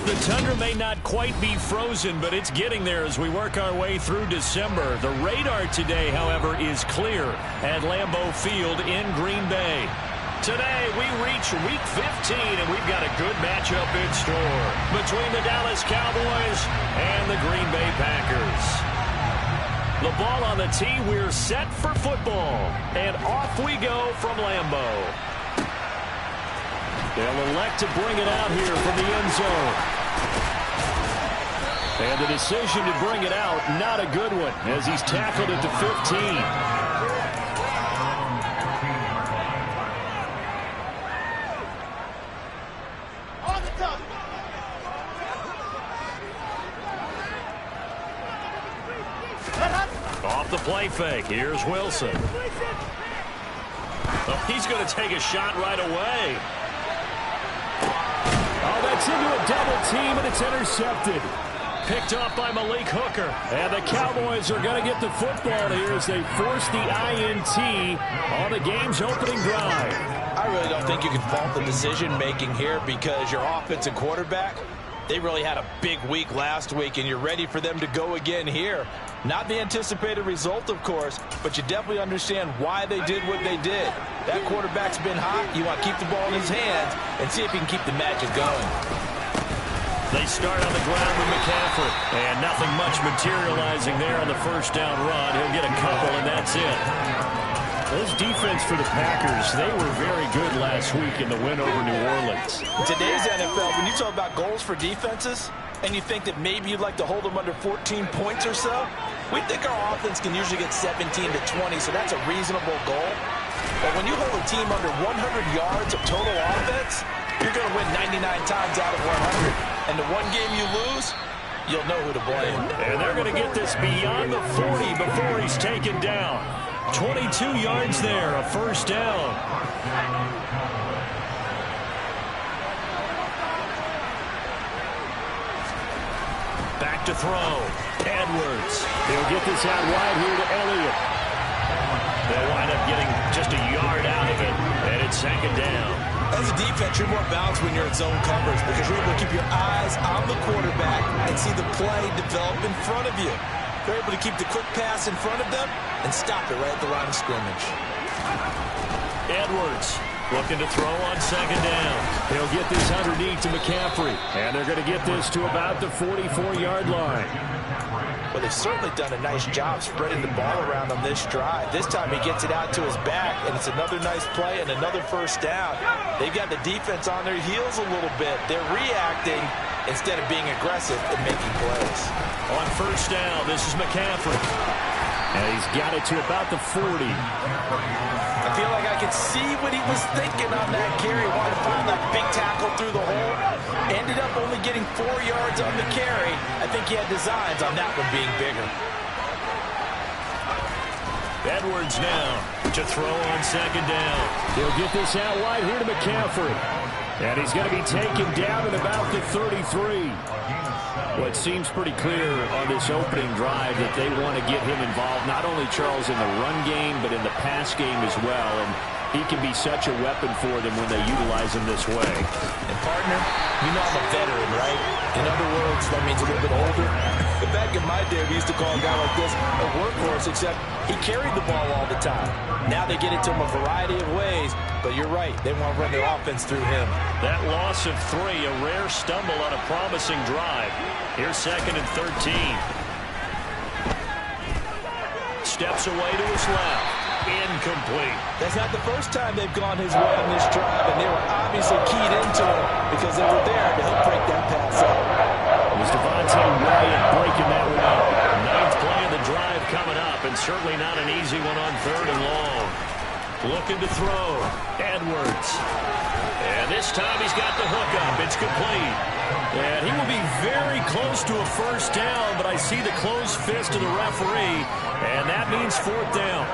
The tundra may not quite be frozen, but it's getting there as we work our way through December. The radar today, however, is clear at Lambeau Field in Green Bay. Today, we reach Week 15, and we've got a good matchup in store between the Dallas Cowboys and the Green Bay Packers. The ball on the tee, we're set for football, and off we go from Lambeau. They'll elect to bring it out here from the end zone. And the decision to bring it out, not a good one, as he's tackled at the 15. Off the play fake, here's Wilson. Oh, he's going to take a shot right away. Oh, that's into a double team, and it's intercepted. Picked off by Malik Hooker. And the Cowboys are going to get the football here as they force the INT on the game's opening drive. I really don't think you can fault the decision-making here because your offensive quarterback, they really had a big week last week, and you're ready for them to go again here. Not the anticipated result, of course, but you definitely understand why they did what they did. That quarterback's been hot. You want to keep the ball in his hands and see if he can keep the magic going. They start on the ground with McCaffrey, and nothing much materializing there on the first down run. He'll get a couple, and that's it. This defense for the Packers, they were very good last week in the win over New Orleans. In today's NFL, when you talk about goals for defenses, and you think that maybe you'd like to hold them under 14 points or so, we think our offense can usually get 17 to 20, so that's a reasonable goal. But when you hold a team under 100 yards of total offense, you're going to win 99 times out of 100. And the one game you lose, you'll know who to blame. And they're going to get this beyond the 40 before he's taken down. 22 yards there, a first down. Back to throw. Edwards. He'll get this out wide here to Elliott. They'll wind up getting just a yard out of it, and it's second down. As a defense, you're more balanced when you're in zone coverage because you're able to keep your eyes on the quarterback and see the play develop in front of you. They're able to keep the quick pass in front of them and stop it right at the line of scrimmage. Edwards looking to throw on second down. He'll get this underneath to McCaffrey, and they're going to get this to about the 44-yard line. Well, they've certainly done a nice job spreading the ball around on this drive. This time he gets it out to his back, and it's another nice play and another first down. They've got the defense on their heels a little bit. They're reacting instead of being aggressive and making plays. On first down, this is McCaffrey. And he's got it to about the 40. I feel like I could see what he was thinking on that carry. Wanted to find that big tackle through the hole. Ended up only getting 4 yards on the carry. I think he had designs on that one being bigger. Edwards now to throw on second down. He'll get this out wide here to McCaffrey. And he's going to be taken down at about the 33. Well, it seems pretty clear on this opening drive that they want to get him involved, not only, Charles, in the run game, but in the pass game as well. And he can be such a weapon for them when they utilize him this way. And, partner, you know I'm a veteran, right? In other words, that means a little bit older. But back in my day, we used to call a guy like this a workhorse, except he carried the ball all the time. Now they get it to him a variety of ways. But you're right, they want to run their offense through him. That loss of 3, a rare stumble on a promising drive. Here's second and 13. Steps away to his left. Incomplete. That's not the first time they've gone his way on this drive, and they were obviously keyed into it because they were there to help break that pass up. It was Devontae Wyatt breaking that one up. 9th play of the drive coming up, and certainly not an easy one on 3rd and long. Looking to throw. Edwards. And this time he's got the hook up. It's complete. And he will be very close to a first down, but I see the closed fist of the referee, and that means 4th down.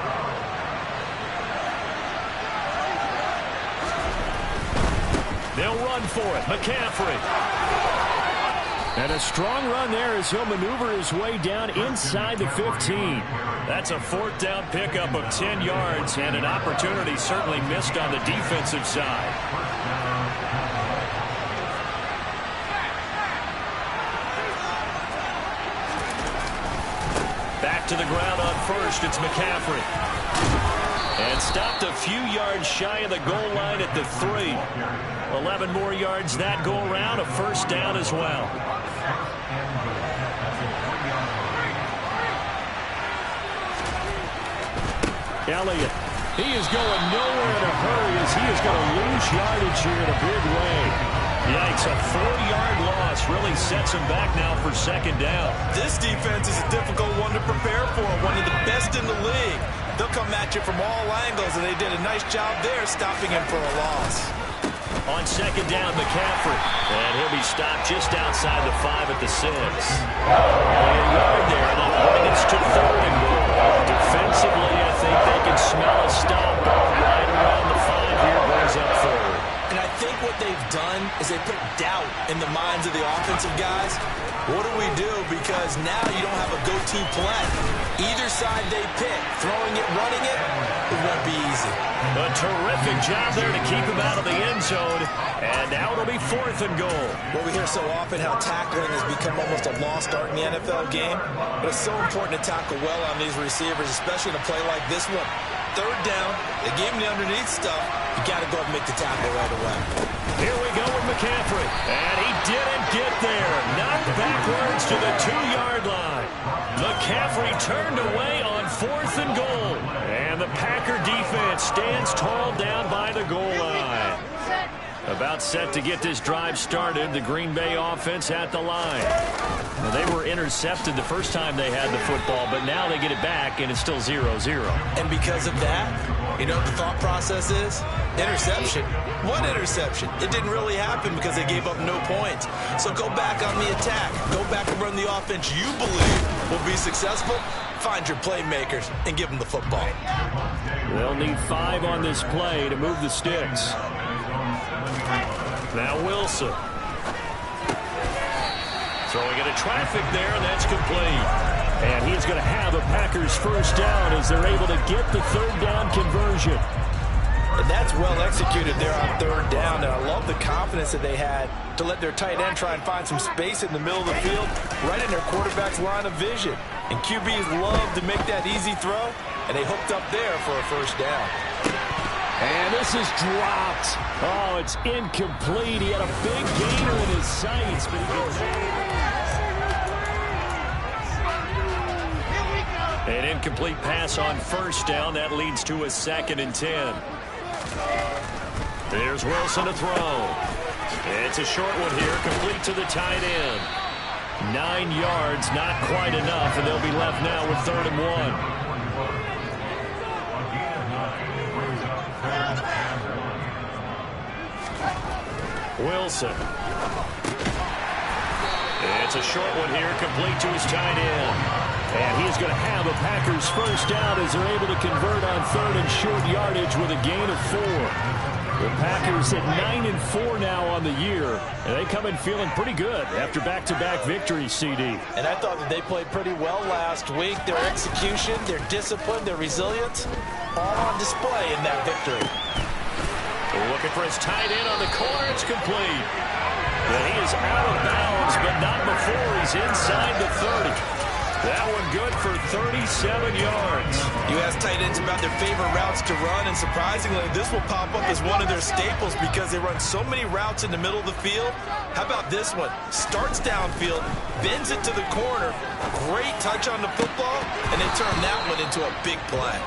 They'll run for it. McCaffrey. And a strong run there as he'll maneuver his way down inside the 15. That's a 4th down pickup of 10 yards and an opportunity certainly missed on the defensive side. to the ground on first. It's McCaffrey. And stopped a few yards shy of the goal line at the 3. 11 more yards that go around. A first down as well. Elliott. He is going nowhere in a hurry as he is going to lose yardage here in a big way. Yikes, a 4-yard loss really sets him back now for second down. This defense is a difficult one to prepare for, one of the best in the league. They'll come at you from all angles, and they did a nice job there stopping him for a loss. On second down, McCaffrey. And he'll be stopped just outside the 5 at the 6. Only a yard there, and that'll bring us to 3rd and goal. Defensively, I think they can smell a stop right around the 5 here, brings up 3rd. And I think what they've done is they put doubt in the minds of the offensive guys. What do we do? Because now you don't have a go-to play. Either side they pick, throwing it, running it, it won't be easy. A terrific job there to keep him out of the end zone. And now it'll be 4th and goal. Well, we hear so often how tackling has become almost a lost art in the NFL game. But it's so important to tackle well on these receivers, especially in a play like this one. 3rd down, they gave him the underneath stuff. You got to go and make the tackle right away. Here we go with McCaffrey. And he didn't get there. Knocked backwards to the 2-yard line. McCaffrey turned away on 4th and goal. And the Packer defense stands tall down by the goal line. About set to get this drive started. The Green Bay offense at the line. Well, they were intercepted the first time they had the football, but now they get it back, and it's still 0-0. And because of that, you know what the thought process is? Interception. What interception? It didn't really happen because they gave up no points. So go back on the attack. Go back and run the offense you believe will be successful. Find your playmakers and give them the football. They'll need 5 on this play to move the sticks. Now Wilson. Throwing into traffic there, and that's complete. And he's going to have a Packers first down as they're able to get the 3rd down conversion. And that's well executed there on 3rd down. And I love the confidence that they had to let their tight end try and find some space in the middle of the field, right in their quarterback's line of vision. And QBs love to make that easy throw, and they hooked up there for a first down. And this is dropped. Oh, it's incomplete. He had a big gainer in his sights, but he gets an incomplete pass on first down. That leads to a 2nd and 10. There's Wilson to throw. It's a short one here, complete to the tight end. 9 yards, not quite enough, and they'll be left now with 3rd and 1. Wilson. It's a short one here, complete to his tight end. And he's going to have a Packers first down as they're able to convert on 3rd and short yardage with a gain of 4. The Packers at 9-4 now on the year, and they come in feeling pretty good after back-to-back victories, CD. And I thought that they played pretty well last week. Their execution, their discipline, their resilience, all on display in that victory. Looking for his tight end on the corner. It's complete. But he is out of bounds, but not before he's inside the 30. That one good for 37 yards. You ask tight ends about their favorite routes to run, and surprisingly, this will pop up as one of their staples because they run so many routes in the middle of the field. How about this one? Starts downfield, bends it to the corner, great touch on the football, and they turn that one into a big play.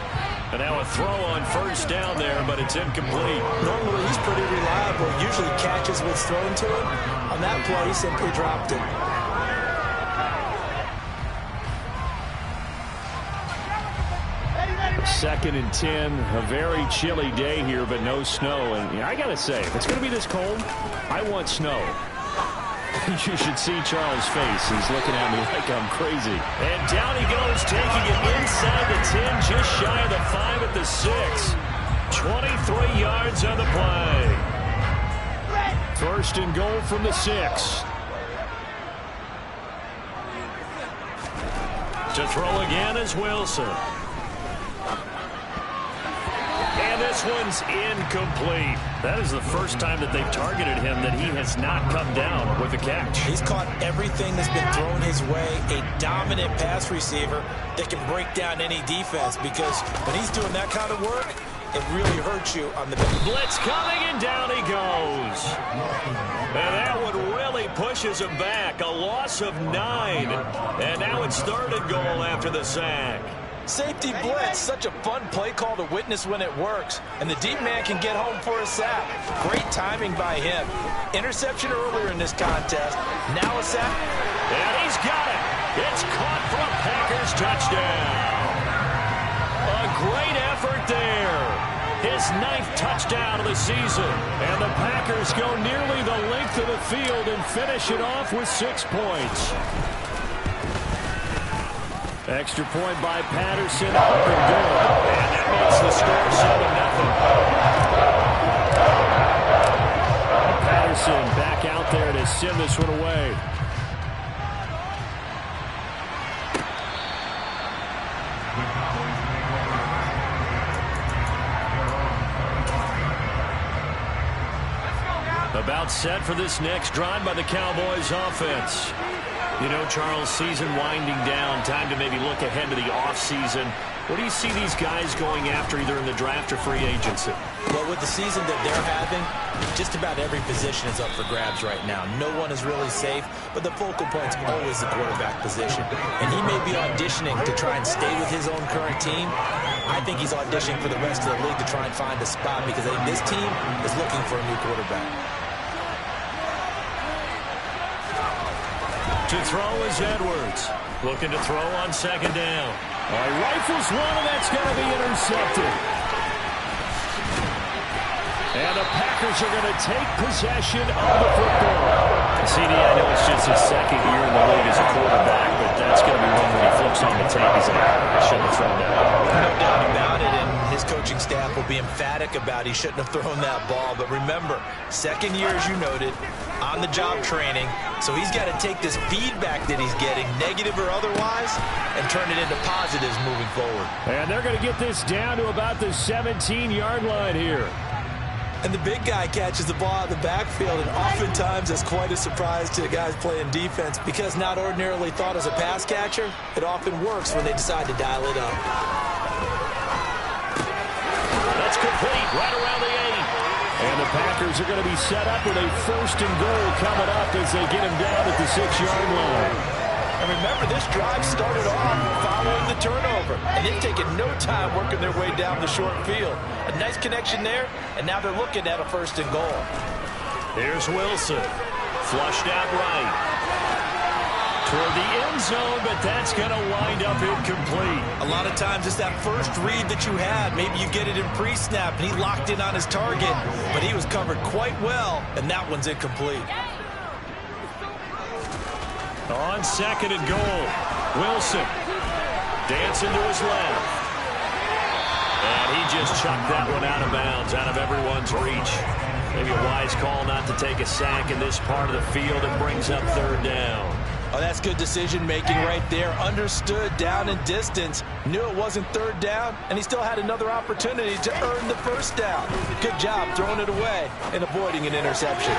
And now a throw on first down there, but it's incomplete. Normally, he's pretty reliable. Usually catches what's thrown to him. On that play, he simply dropped it. Second and 10, a very chilly day here, but no snow. And I got to say, if it's going to be this cold, I want snow. You should see Charles' face. He's looking at me like I'm crazy. And down he goes, taking it inside the 10, just shy of the 5 at the 6. 23 yards on the play. First and goal from the 6. To throw again is Wilson. And this one's incomplete. That is the first time that they've targeted him that he has not come down with a catch. He's caught everything that's been thrown his way. A dominant pass receiver that can break down any defense, because when he's doing that kind of work, it really hurts you on the back. Blitz coming, and down he goes. And that one really pushes him back. A loss of 9. And now it's 3rd and goal after the sack. Safety blitz, such a fun play call to witness when it works. And the deep man can get home for a sack. Great timing by him. Interception earlier in this contest. Now a sack. And he's got it. It's caught for a Packers touchdown. A great effort there. His 9th touchdown of the season. And the Packers go nearly the length of the field and finish it off with 6 points. Extra point by Patterson, up and good. And that makes the score 7-0. Patterson back out there to send this one away. About set for this next drive by the Cowboys offense. You know, Charles, season winding down, time to maybe look ahead to the offseason. What do you see these guys going after either in the draft or free agency? Well, with the season that they're having, just about every position is up for grabs right now. No one is really safe, but the focal point's always the quarterback position. And he may be auditioning to try and stay with his own current team. I think he's auditioning for the rest of the league to try and find a spot, because I think this team is looking for a new quarterback. To throw is Edwards. Looking to throw on 2nd down. Rifles one, and that's going to be intercepted. And the Packers are going to take possession of the football. CD, I know it's just his 2nd year in the league as a quarterback, but that's going to be one when he flips on the tape. He's like, I shouldn't have thrown that. No doubt about it, and his coaching staff will be emphatic about he shouldn't have thrown that ball. But remember, 2nd year, as you noted, on-the-job training, so he's got to take this feedback that he's getting, negative or otherwise, and turn it into positives moving forward. And they're going to get this down to about the 17-yard line here. And the big guy catches the ball out of the backfield, and oftentimes that's quite a surprise to the guys playing defense, because not ordinarily thought as a pass catcher, it often works when they decide to dial it up. That's complete, right around the 8. And the Packers are going to be set up with a 1st and goal coming up as they get him down at the 6-yard line. And remember, this drive started off following the turnover, and they've taken no time working their way down the short field. A nice connection there, and now they're looking at a 1st and goal. Here's Wilson. Flushed out right. Toward the end zone, but that's going to wind up incomplete. A lot of times it's that first read that you had. Maybe you get it in pre-snap, and he locked in on his target, but he was covered quite well, and that one's incomplete. On 2nd and goal, Wilson dancing to his left. And he just chucked that one out of bounds, out of everyone's reach. Maybe a wise call not to take a sack in this part of the field. It brings up 3rd down. Oh, that's good decision-making right there. Understood down and distance. Knew it wasn't 3rd down, and he still had another opportunity to earn the 1st down. Good job throwing it away and avoiding an interception.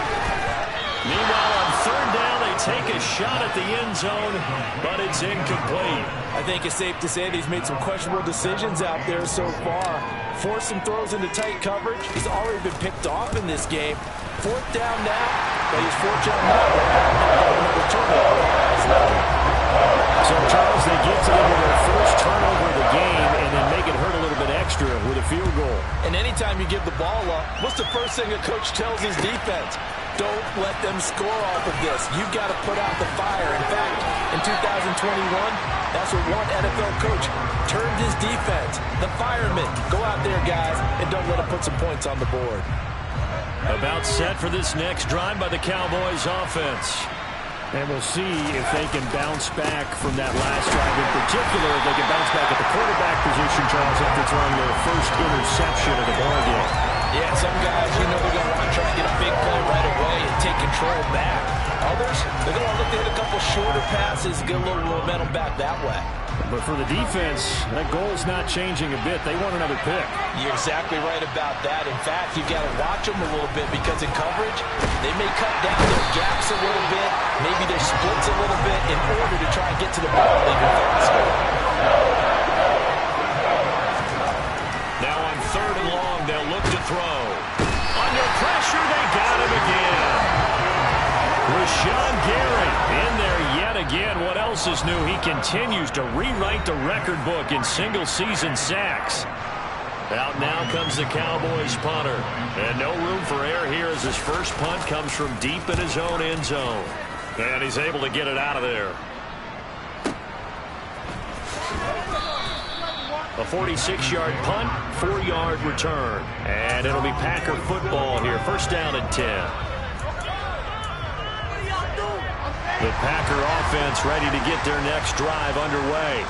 Meanwhile, on 3rd down, they take a shot at the end zone, but it's incomplete. I think it's safe to say that he's made some questionable decisions out there so far. Forced some throws into tight coverage. He's already been picked off in this game. 4th down now, but he's fortunate enough to have another turnover. So, Charles, they get to their 1st turnover of the game and then make it hurt a little bit extra with a field goal. And anytime you give the ball up, what's the first thing a coach tells his defense? Don't let them score off of this. You've got to put out the fire. In fact, in 2021, that's what one NFL coach turned his defense. The firemen. Go out there, guys, and don't let them put some points on the board. About set for this next drive by the Cowboys offense. And we'll see if they can bounce back from that last drive in particular. If they can bounce back at the quarterback position, Charles, after throwing their first interception of the ball game. Yeah, some guys, you know, they're going to want to try and get a big play right away and take control back. Others, they're going to look to hit a couple shorter passes, get a little momentum back that way. But for the defense, that goal's not changing a bit. They want another pick. You're exactly right about that. In fact, you've got to watch them a little bit because in coverage, they may cut down their gaps a little bit, maybe their splits a little bit in order to try and get to the ball even faster. Now on 3rd and long, they'll look to throw. Under pressure, they got him again. Rashawn Gary in there yet again. What else is new? He continues to rewrite the record book in single-season sacks. Out now comes the Cowboys punter. And no room for error here as his first punt comes from deep in his own end zone. And he's able to get it out of there. A 46-yard punt, 4-yard return. And it'll be Packer football here. First down and 10. The Packer offense ready to get their next drive underway.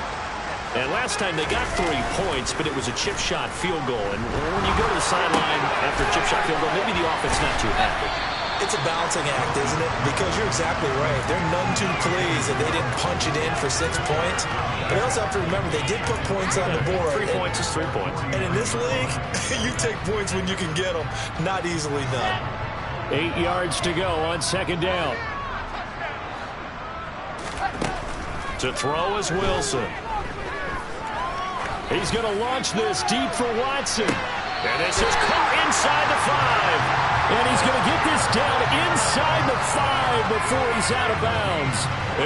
And last time they got 3 points, but it was a chip shot field goal. And when you go to the sideline after a chip shot field goal, maybe the offense not too happy. It's a balancing act, isn't it? Because you're exactly right. They're none too pleased that they didn't punch it in for 6 points. But I also have to remember they did put points on the board. 3 points is 3 points. And in this league, you take points when you can get them. Not easily done. 8 yards to go on 2nd down. To throw is Wilson. He's going to launch this deep for Watson. And this is caught inside the 5. And he's going to get this down inside the 5 before he's out of bounds.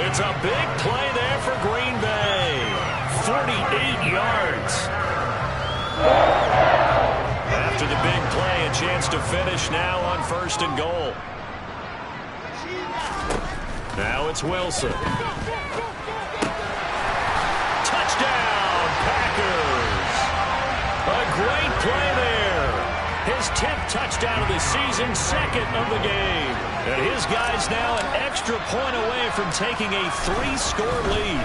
It's a big play there for Green Bay. 48 yards. After the big play, a chance to finish now on 1st and goal. Now it's Wilson. Touchdown, Packers. A great play there. His 10th touchdown of the season, 2nd of the game. And his guys now an extra point away from taking a 3-score lead.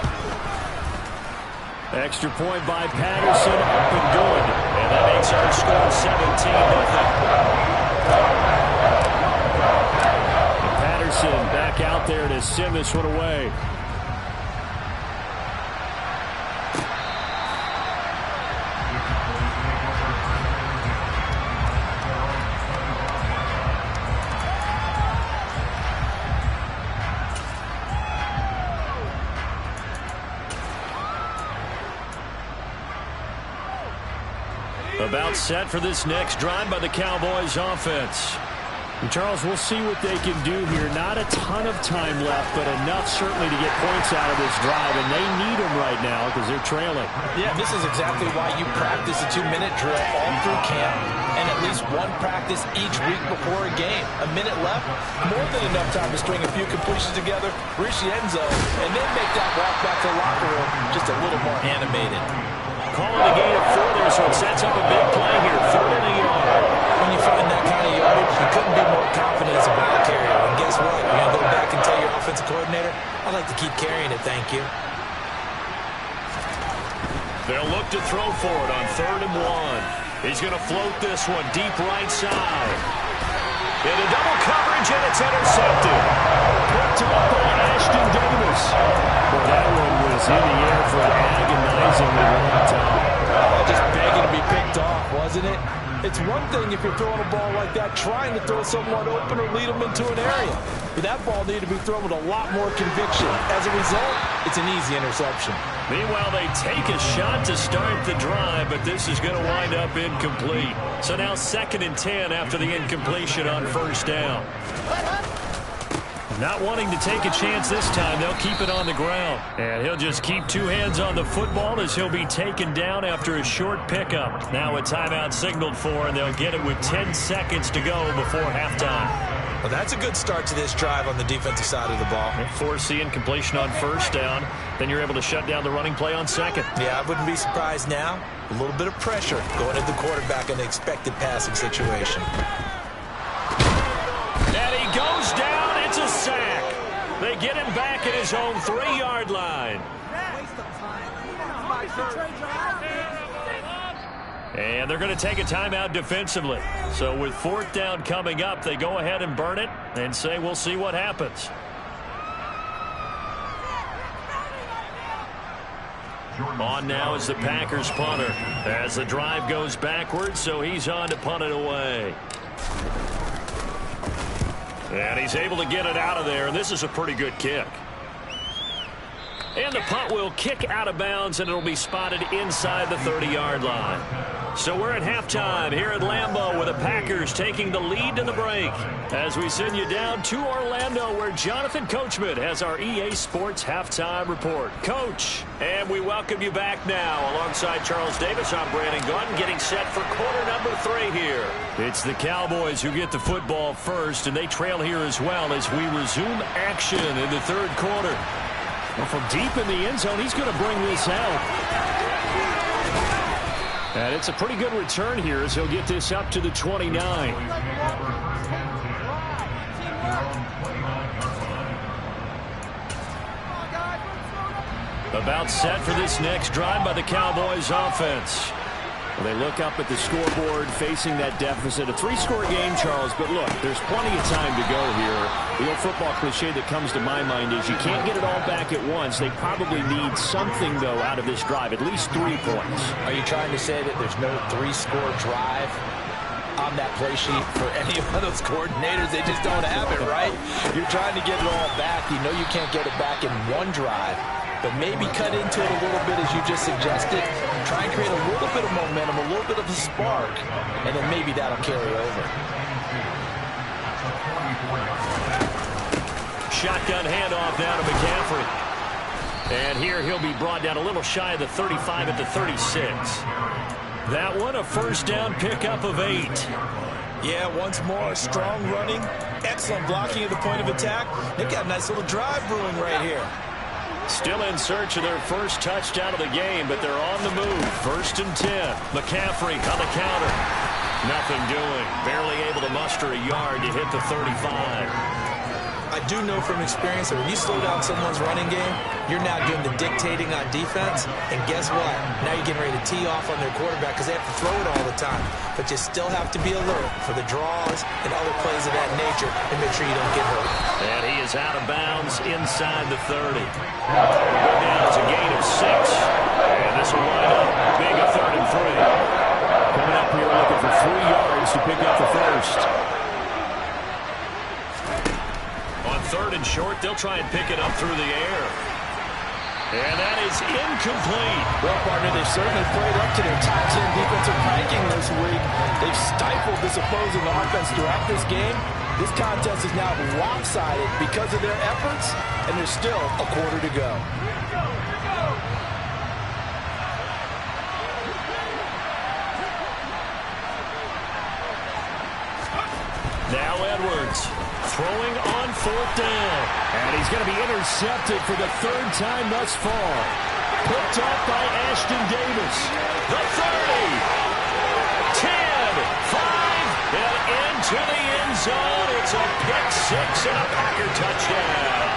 Extra point by Patterson, up and good. And that makes our score 17-0. Patterson back out there to send this one away. About set for this next drive by the Cowboys offense. And Charles, we'll see what they can do here. Not a ton of time left, but enough certainly to get points out of this drive, and they need them right now because they're trailing. Yeah, this is exactly why you practice a 2-minute drill all through camp and at least one practice each week before a game. A minute left, more than enough time to string a few completions together, reach the end zone, and then make that walk back to the locker room just a little more animated. Calling the gain of 4 there, so it sets up a big play here. 3rd and a yard. When you find that kind of yardage, you couldn't be more confident as a ball carrier. And guess what? You're going to go back and tell your offensive coordinator, I'd like to keep carrying it, thank you. They'll look to throw for it on 3rd and 1. He's going to float this one deep right side. Into double coverage, and it's intercepted. Picked up by Ashton Davis. Well, that one was in the air for an agonizingly long time. Just begging to be picked off, wasn't it? It's one thing if you're throwing a ball like that, trying to throw someone open or lead them into an area. But that ball needed to be thrown with a lot more conviction. As a result, it's an easy interception. Meanwhile, they take a shot to start the drive, but this is going to wind up incomplete. So now 2nd and 10 after the incompletion on 1st down. Not wanting to take a chance this time, they'll keep it on the ground. And he'll just keep 2 hands on the football as he'll be taken down after a short pickup. Now a timeout signaled for, and they'll get it with 10 seconds to go before halftime. Well, that's a good start to this drive on the defensive side of the ball. Force the incompletion on 1st down. Then you're able to shut down the running play on 2nd. Yeah, I wouldn't be surprised now. A little bit of pressure going at the quarterback in the expected passing situation. And he goes down. It's a sack. They get him back at his own 3-yard line. And they're going to take a timeout defensively. So with 4th down coming up, they go ahead and burn it and say we'll see what happens. On now is the Packers punter as the drive goes backwards, so he's on to punt it away. And he's able to get it out of there, and this is a pretty good kick. And the punt will kick out of bounds, and it'll be spotted inside the 30-yard line. So we're at halftime here at Lambeau with the Packers taking the lead to the break as we send you down to Orlando where Jonathan Coachman has our EA Sports Halftime Report. Coach, and we welcome you back now. Alongside Charles Davis, I'm Brandon Gunn getting set for quarter number 3 here. It's the Cowboys who get the football first, and they trail here as well as we resume action in the third quarter. Well, from deep in the end zone, he's going to bring this out. And it's a pretty good return here as he'll get this up to the 29. About set for this next drive by the Cowboys offense. Well, they look up at the scoreboard facing that deficit. A 3-score game, Charles, but look, there's plenty of time to go here. The old football cliche that comes to my mind is you can't get it all back at once. They probably need something, though, out of this drive, at least 3 points. Are you trying to say that there's no 3-score drive on that play sheet for any of those coordinators? They just don't have it, right? You're trying to get it all back. You know you can't get it back in one drive, but maybe cut into it a little bit as you just suggested. Try and create a little bit of momentum, a little bit of a spark, and then maybe that'll carry over. Shotgun handoff now to McCaffrey. And here he'll be brought down a little shy of the 35 at the 36. That one a first down pickup of 8. Yeah, once more, strong running, excellent blocking at the point of attack. They've got a nice little drive brewing right here. Still in search of their first touchdown of the game, but they're on the move. 1st and 10. McCaffrey on the counter. Nothing doing. Barely able to muster a yard to hit the 35. I do know from experience that when you slow down someone's running game, you're now doing the dictating on defense. And guess what? Now you're getting ready to tee off on their quarterback because they have to throw it all the time. But you still have to be alert for the draws and other plays of that nature and make sure you don't get hurt. And he is out of bounds inside the 30. Now it's a gain of 6. And this will wind up being a 3rd and 3. Coming up here looking for 3 yards to pick up the first. On 3rd and short, they'll try and pick it up through the air. And that is incomplete. Well, partner, they've certainly played up to their top 10 defensive ranking this week. They've stifled this opposing offense throughout this game. This contest is now lopsided because of their efforts, and there's still a quarter to go. Now Edwards throwing on 4th down. And he's going to be intercepted for the 3rd time thus far. Picked off by Ashton Davis. The 30, 10, 5, and into the end zone. It's a pick 6 and a Packer touchdown.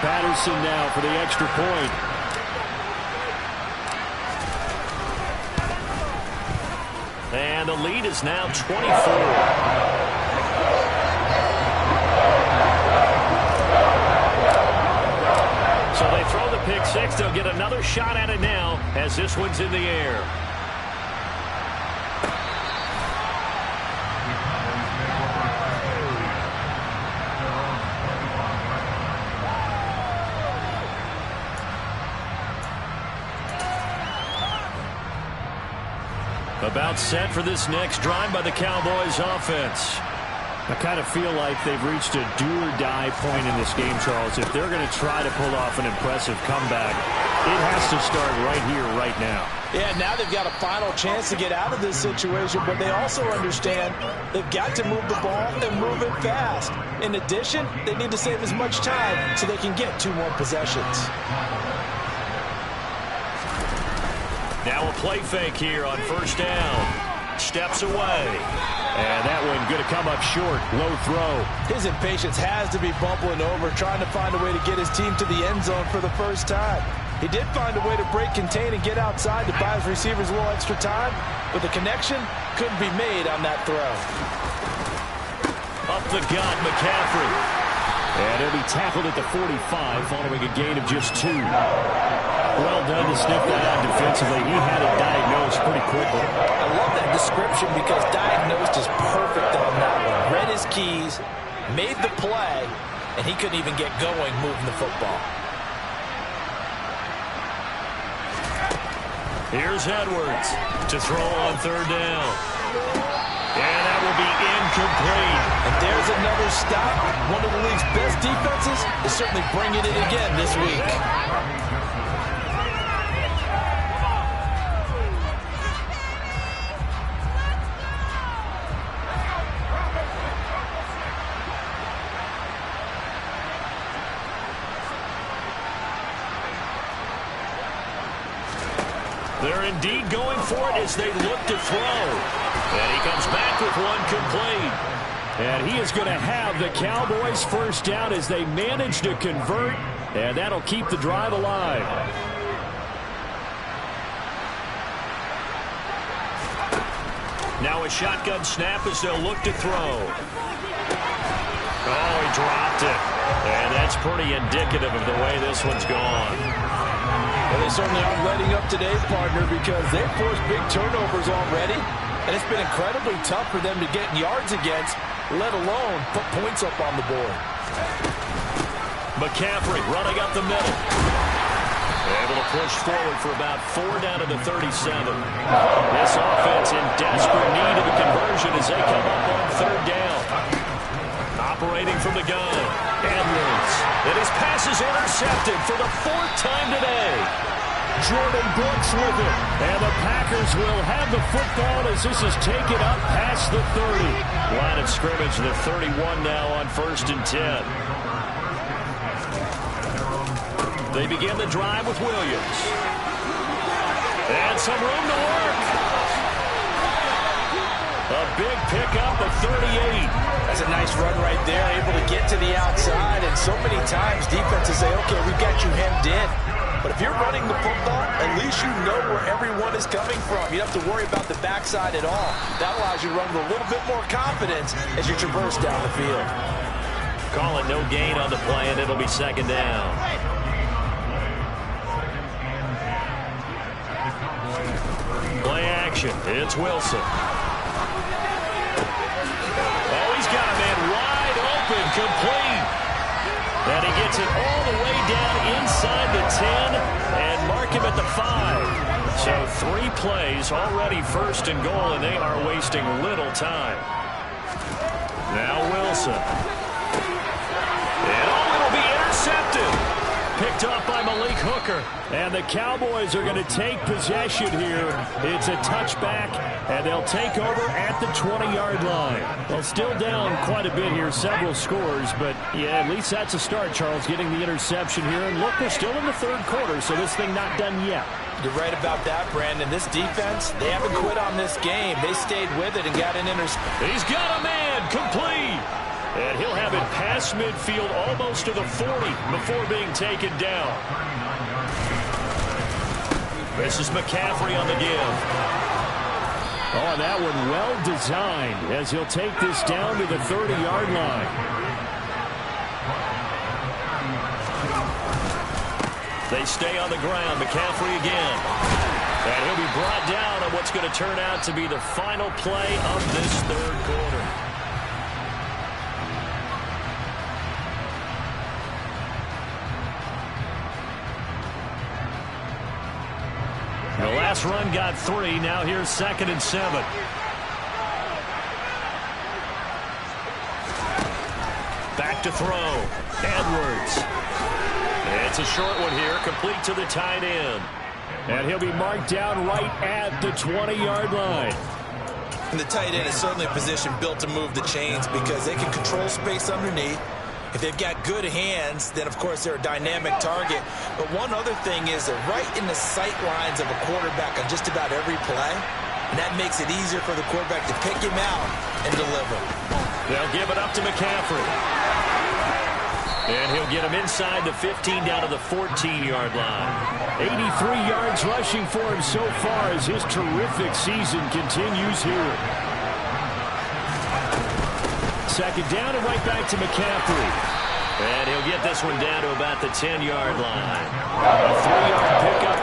Patterson now for the extra point. And the lead is now 24. So they throw the pick 6. They'll get another shot at it now as this one's in the air. About set for this next drive by the Cowboys offense. I kind of feel like they've reached a do-or-die point in this game, Charles. If they're going to try to pull off an impressive comeback, it has to start right here, right now. Yeah, now they've got a final chance to get out of this situation, but they also understand they've got to move the ball and move it fast. In addition, they need to save as much time so they can get 2 more possessions. Now a play fake here on 1st down. Steps away. And that one going to come up short. Low throw. His impatience has to be bubbling over, trying to find a way to get his team to the end zone for the first time. He did find a way to break contain and get outside to buy his receivers a little extra time, but the connection couldn't be made on that throw. Up the gut, McCaffrey. And he'll be tackled at the 45 following a gain of just 2. Well done to sniff that out defensively. He had it diagnosed pretty quickly. I love that description because diagnosed is perfect on that one. Read his keys, made the play, and he couldn't even get going moving the football. Here's Edwards to throw on third down. And that will be incomplete. And there's another stop. One of the league's best defenses is certainly bringing it again this week. They're indeed going for it as they look to throw. And he comes back with one complete. And he is going to have the Cowboys first down as they manage to convert. And that'll keep the drive alive. Now a shotgun snap as they'll look to throw. Oh, he dropped it. And that's pretty indicative of the way this one's gone. Well, they certainly aren't letting up today, partner, because they've forced big turnovers already, and it's been incredibly tough for them to get yards against, let alone put points up on the board. McCaffrey running up the middle. Able to push forward for about 4 down to the 37. This offense in desperate need of a conversion as they come up on third down. Operating from the gun. Edwards. And his pass is intercepted for the 4th time today. Jordan Brooks with it. And the Packers will have the football as this is taken up past the 30. Line of scrimmage, the 31 now on 1st and 10. They begin the drive with Williams. And some room to work. A big pickup of 38. That's a nice run right there, able to get to the outside. And so many times defenses say, okay, we've got you hemmed in. But if you're running the football, at least you know where everyone is coming from. You don't have to worry about the backside at all. That allows you to run with a little bit more confidence as you traverse down the field. Call it no gain on the play, and it'll be 2nd down. Play action. It's Wilson. Oh, he's got a man wide open, complete. And he gets it all the way down inside the 10 and mark him at the 5. So 3 plays, already 1st and goal, and they are wasting little time. Now Wilson. And oh, it'll be intercepted. Picked off by Malik Hooker. And the Cowboys are going to take possession here. It's a touchback, and they'll take over at the 20-yard line. Well, still down quite a bit here, several scores, but yeah, at least that's a start, Charles, getting the interception here. And look, we're still in the 3rd quarter, so this thing not done yet. You're right about that, Brandon. This defense, they haven't quit on this game. They stayed with it and got an interception. He's got a man, complete. And he'll have it past midfield almost to the 40 before being taken down. This is McCaffrey on the give. Oh, and that one well designed as he'll take this down to the 30-yard line. They stay on the ground. McCaffrey again. And he'll be brought down on what's going to turn out to be the final play of this 3rd quarter. The last run got 3. Now here's 2nd and 7. Back to throw. Edwards. It's a short one here, complete to the tight end. And he'll be marked down right at the 20-yard line. And the tight end is certainly a position built to move the chains because they can control space underneath. If they've got good hands, then, of course, they're a dynamic target. But one other thing is they're right in the sight lines of a quarterback on just about every play. And that makes it easier for the quarterback to pick him out and deliver. They'll give it up to McCaffrey. And he'll get him inside the 15 down to the 14-yard line. 83 yards rushing for him so far as his terrific season continues here. 2nd down and right back to McCaffrey. And he'll get this one down to about the 10-yard line. A 3-yard pickup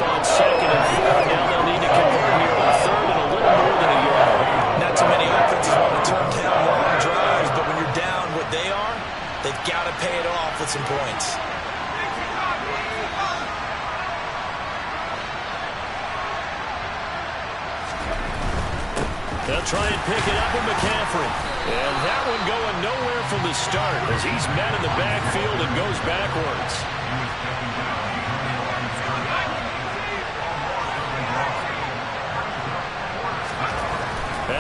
They'll try and pick it up with McCaffrey. And that one going nowhere from the start as he's met in the backfield and goes backwards.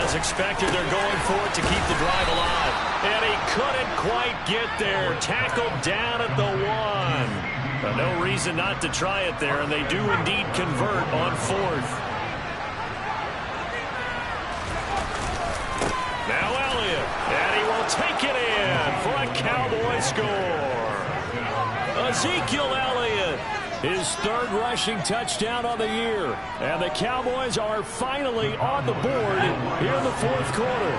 As expected, they're going for it to keep the drive alive. And he couldn't quite get there. Tackled down at the 1. But no reason not to try it there, and they do indeed convert on 4th. Now Elliott, and he will take it in for a Cowboy score. Ezekiel Elliott, his 3rd rushing touchdown on the year. And the Cowboys are finally on the board here in the 4th quarter.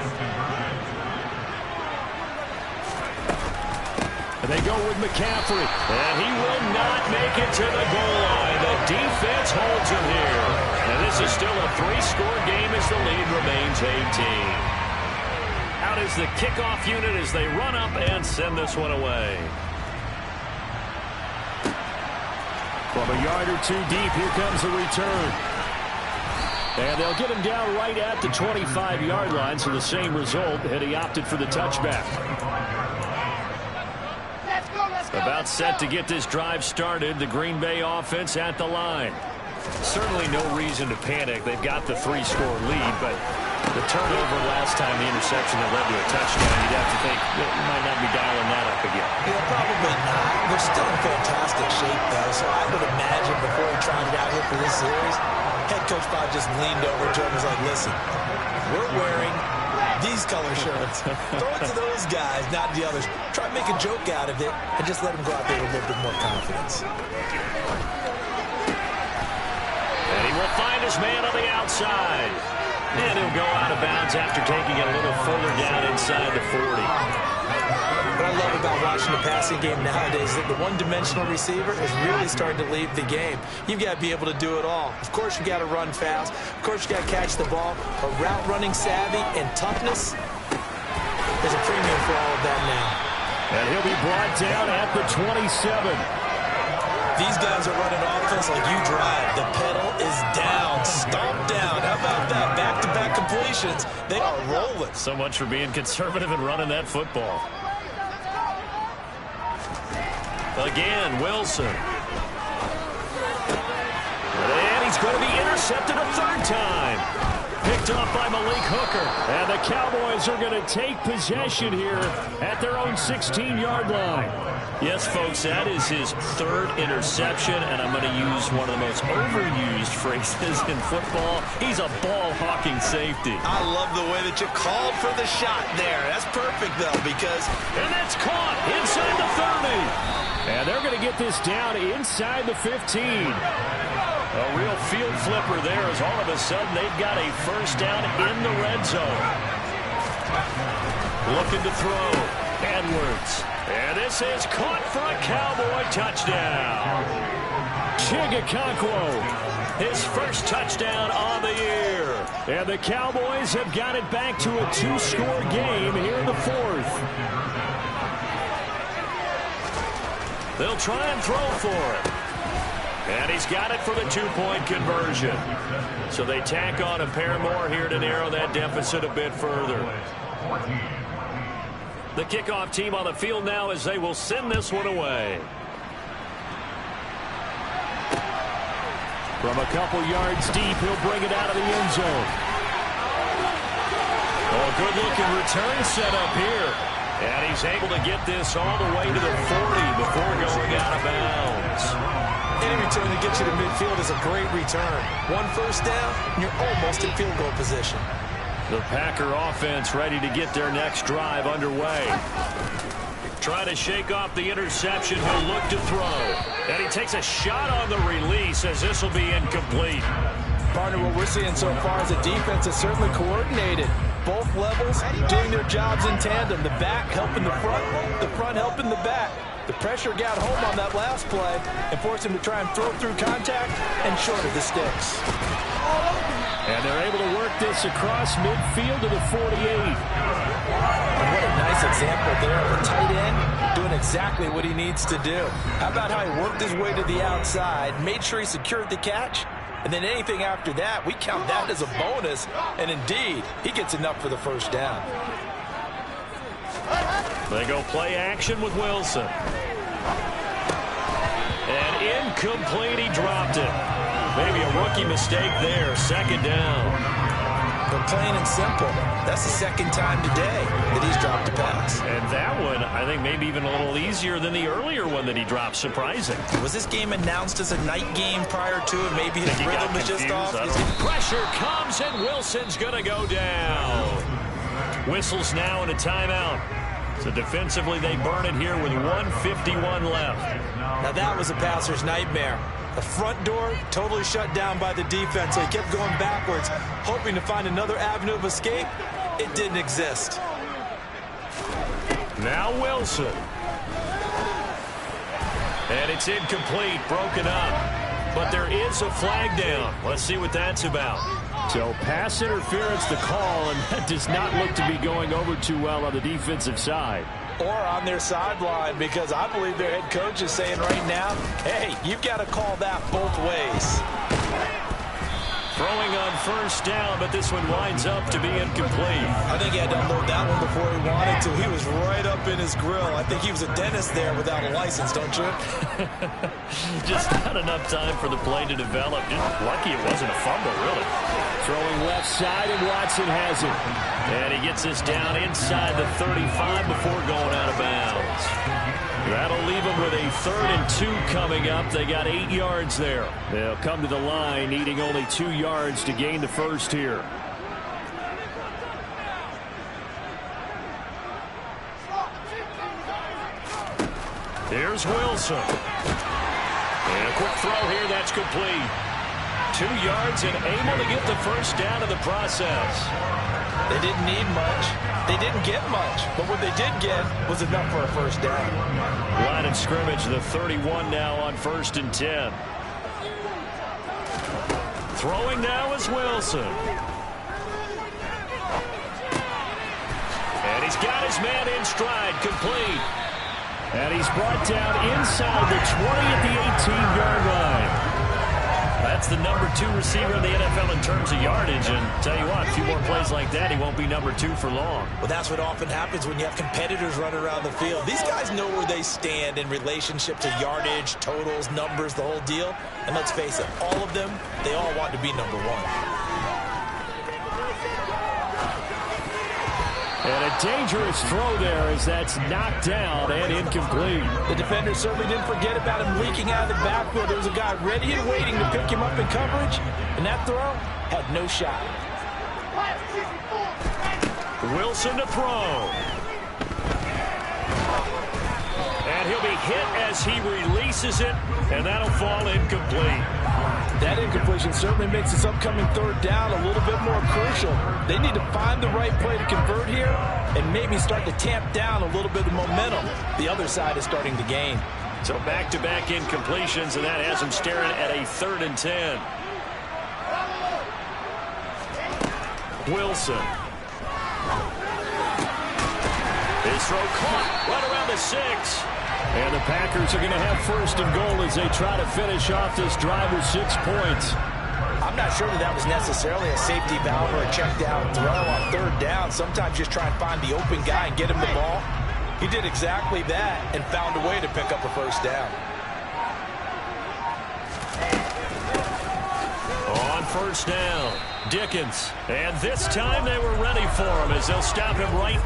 And they go with McCaffrey, and he will not make it to the goal line. The defense holds him here. And this is still a 3-score game as the lead remains 18. Out is the kickoff unit as they run up and send this one away. From a yard or 2 deep, here comes the return. And they'll get him down right at the 25-yard line, so the same result, and he opted for the touchback. About set to get this drive started, the Green Bay offense at the line. Certainly no reason to panic. They've got the 3-score lead, but the turnover last time, the interception that led to a touchdown, you'd have to think that you might not be dialing that up again. Yeah, probably not. They're still in fantastic shape, though, so I would imagine before he tried it out here for this series, head coach probably just leaned over to him and was like, listen, we're wearing these color shirts. Throw it to those guys, not the others. Try to make a joke out of it and just let them go out there with a little bit more confidence. And he will find his man on the outside. And he'll go out of bounds after taking it a little further down inside the 40. What I love about watching the passing game nowadays is that the one-dimensional receiver is really starting to leave the game. You've got to be able to do it all. Of course, you've got to run fast. Of course, you've got to catch the ball. But route running savvy and toughness is a premium for all of that now. And he'll be brought down at the 27. These guys are running offense like you drive. The pedal is down, stomped down. How about that? Back-to-back completions. They are rolling. So much for being conservative and running that football. Again, Wilson. And he's going to be intercepted a 3rd time. Picked off by Malik Hooker. And the Cowboys are going to take possession here at their own 16-yard line. Yes, folks, that is his 3rd interception, and I'm going to use one of the most overused phrases in football. He's a ball-hawking safety. I love the way that you called for the shot there. That's perfect, though, because... And that's caught inside the 30. And they're going to get this down inside the 15. A real field flipper there as all of a sudden they've got a 1st down in the red zone. Looking to throw. Edwards. And this is caught for a Cowboy touchdown. Chigakonkwo, his 1st touchdown on the year. And the Cowboys have got it back to a 2-score game here in the 4th. They'll try and throw for it. And he's got it for the 2-point conversion. So they tack on a pair more here to narrow that deficit a bit further. The kickoff team on the field now as they will send this one away. From a couple yards deep, he'll bring it out of the end zone. Oh, good-looking return set up here. And he's able to get this all the way to the 40 before going out of bounds. Any return that gets you to midfield is a great return. 1 1st down, and you're almost in field goal position. The Packer offense ready to get their next drive underway. Trying to shake off the interception. He'll look to throw. And he takes a shot on the release as this will be incomplete. Partner, what we're seeing so far is the defense is certainly coordinated. Both levels doing their jobs in tandem. The back helping the front helping the back. The pressure got home on that last play and forced him to try and throw through contact and shorted the sticks. And they're able to work this across midfield to the 48. And what a nice example there of a tight end doing exactly what he needs to do. How about how he worked his way to the outside, made sure he secured the catch, And then anything after that, we count that as a bonus. And indeed, he gets enough for the first down. They go play action with Wilson. And incomplete, he dropped it. Maybe a rookie mistake there, second down. But plain and simple, that's the second time today that he's dropped a pass. And that one, I think maybe even a little easier than the earlier one that he dropped. Surprising. Was this game announced as a night game prior to it? Maybe his rhythm was just off. Pressure comes, and Wilson's going to go down. Whistles now and a timeout. So defensively, they burn it here with 1:51 left. Now that was a passer's nightmare. The front door totally shut down by the defense, so he kept going backwards, hoping to find another avenue of escape. It didn't exist. Now Wilson. And it's incomplete, broken up. But there is a flag down. Let's see what that's about. So pass interference the call, and that does not look to be going over too well on the defensive side. Or on their sideline, because I believe their head coach is saying right now, hey, you've got to call that both ways. Throwing on first down, but this one winds up to be incomplete. I think he had to unload that one before he wanted to. He was right up in his grill. I think he was a dentist there without a license, don't you? Just not enough time for the play to develop. Just lucky it wasn't a fumble, really. Throwing left side, and Watson has it. And he gets this down inside the 35 before going out of bounds. That'll leave them with a 3rd and 2 coming up. They got 8 yards there. They'll come to the line needing only 2 yards to gain the first here. Here's Wilson. And a quick throw here, that's complete. 2 yards and able to get the first down of the process. They didn't need much. They didn't get much. But what they did get was enough for a first down. Line of scrimmage, the 31 now on 1st and 10. Throwing now is Wilson. And he's got his man in stride, complete. And he's brought down inside the 20 at the 18-yard line. That's the number 2 receiver in the NFL in terms of yardage. And tell you what, a few more plays like that, he won't be number 2 for long. Well, that's what often happens when you have competitors running around the field. These guys know where they stand in relationship to yardage, totals, numbers, the whole deal. And let's face it, all of them, they all want to be number 1. And a dangerous throw there as that's knocked down and incomplete. The defender certainly didn't forget about him leaking out of the backfield. There was a guy ready and waiting to pick him up in coverage, and that throw had no shot. Wilson to throw. And he'll be hit as he releases it, and that'll fall incomplete. That incompletion certainly makes this upcoming 3rd down a little bit more crucial. They need to find the right play to convert here and maybe start to tamp down a little bit of momentum. The other side is starting to gain. So back-to-back incompletions, and that has them staring at a 3rd and 10. Wilson. His throw caught right around the 6. And the Packers are going to have 1st and goal as they try to finish off this drive with 6 points. I'm not sure that was necessarily a safety valve or a check down throw on 3rd down. Sometimes just try and find the open guy and get him the ball. He did exactly that and found a way to pick up a first down. On 1st down, Dickens. And this time they were ready for him as they'll stop him right